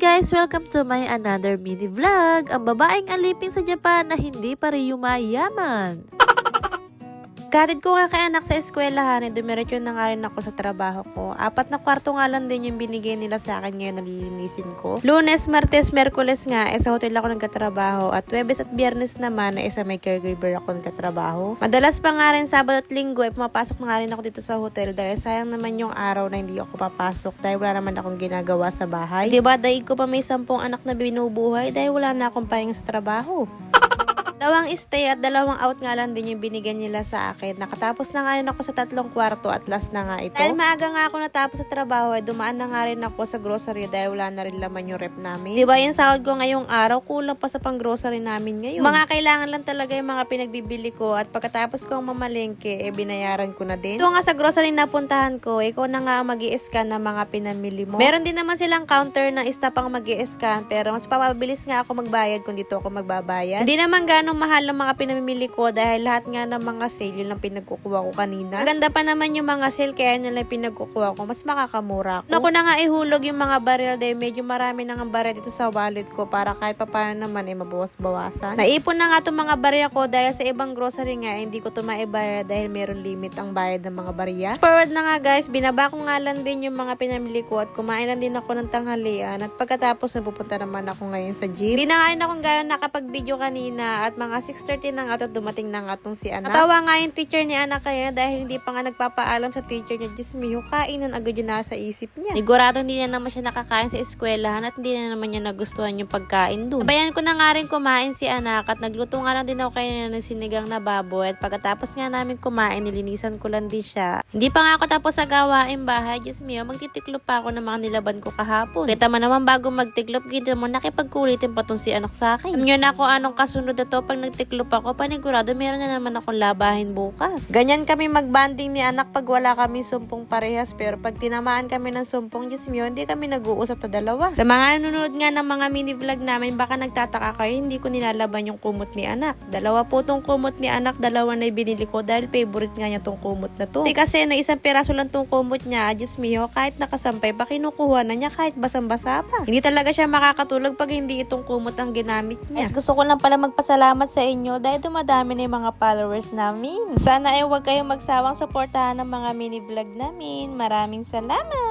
guys! Welcome to my another mini vlog. Ang babaeng alipin sa Japan na hindi pa rin yumayaman. Katid ko nga kay anak sa eskwelahan, dumiretso na nga rin ako sa trabaho ko. 4 na kwarto nga lang din yung binigay nila sa akin ngayon, nalilinisin ko. Lunes, Martes, Merkules nga, sa hotel ako nagkatrabaho. At Huwebes at Biyernes naman, sa may caregiver ako nagkatrabaho. Madalas pa nga rin Sabado at Linggo, pumapasok na nga rin ako dito sa hotel dahil sayang naman yung araw na hindi ako papasok dahil wala naman akong ginagawa sa bahay. Diba, daig ko pa may 10 anak na binubuhay dahil wala na akong pahinga sa trabaho. 2 stay at 2 out nga lang din yung binigyan nila sa akin. Nakatapos na nga rin ako sa 3 kwarto at last na nga ito. Dahil maaga nga ako natapos sa trabaho, dumaan na nga rin ako sa grocery dahil wala na rin laman yung rep namin. Diba yung sahod ko ngayong araw, kulang pa sa pang grocery namin ngayon. Mga kailangan lang talaga yung mga pinagbibili ko at pagkatapos kong mamalengke, binayaran ko na din. Ito nga sa grocery na puntahan ko, ikaw na nga mag-i-scan ng mga pinamili mo. Meron din naman silang counter na staff ang mag-i-scan pero mas papabilis nga ako magbayad kung dito ako magbabayad. Hindi naman ganong mahal ang mga pinamimili ko dahil lahat nga ng mga sale yun lang pinagkukuha ko kanina. Maganda pa naman yung mga sale kaya nila pinagkukuha ko, mas makakamura ko. Naku na nga ihulog yung mga baril dahil medyo marami na nga baril dito sa wallet ko para kahit papaano naman mabawas-bawasan. Naipon na nga itong mga baril ko dahil sa ibang grocery nga hindi ko ito maibayad dahil meron limit ang bayad ng mga barya. Forward na nga guys, binaba ko nga lang din yung mga pinamili ko at kumain lang din ako ng tanghalian at pagkatapos napupunta naman ako ngayon sa gym. Hindi na nga rin akong gano'n nakapag-video kanina at mga 6:30 na nga ito, dumating na nga itong si anak. Natawa nga yung teacher ni anak kaya dahil hindi pa nga nagpapaalam sa teacher niya, Diyos mio, kainan agad yun nasa isip niya. Sigurado hindi na naman siya nakakain sa eskwelahan at hindi na naman niya nagustuhan yung pagkain dun. Sabayan ko na nga rin kumain si anak at nagluto nga lang din ako kayo ng sinigang na baboy at pagkatapos nga namin kumain, nilinisan ko lang din siya. Hindi pa nga ako tapos sa gawain bahay, Diyos mio, magtitiklop pa ako ng mga nilaban ko kahapon. Kita man naman bago magtiklop, gito mo nakipagkulitin pa tong si anak sa akin. Alam nyo na ako anong kasunod na to pag nagtiklop ako, panigurado meron na naman akong labahin bukas. Ganyan kami magbanding ni anak pag wala kami sumpong parehas pero pag tinamaan kami ng sumpong, Diyos mio, hindi kami nag-uusap na dalawa. Sa mga nanonood nga ng mga mini vlog namin, baka nagtataka kayo, hindi ko nilalaban yung kumot ni anak. 2 po tong kumot ni anak, 2 na binili ko dahil favorite nga niya tong kumot na to. Kasi na isang piraso lang tong kumot niya, Diyos mio, kahit nakasampay pa, kinukuha na niya kahit basang-basa pa. Hindi talaga siya makakatulog pag hindi itong kumot ang ginamit niya. Gusto ko lang pala magpasalamat sa inyo dahil dumadami na yung mga followers namin. Sana huwag kayong magsawang suportahan ng mga mini vlog namin. Maraming salamat!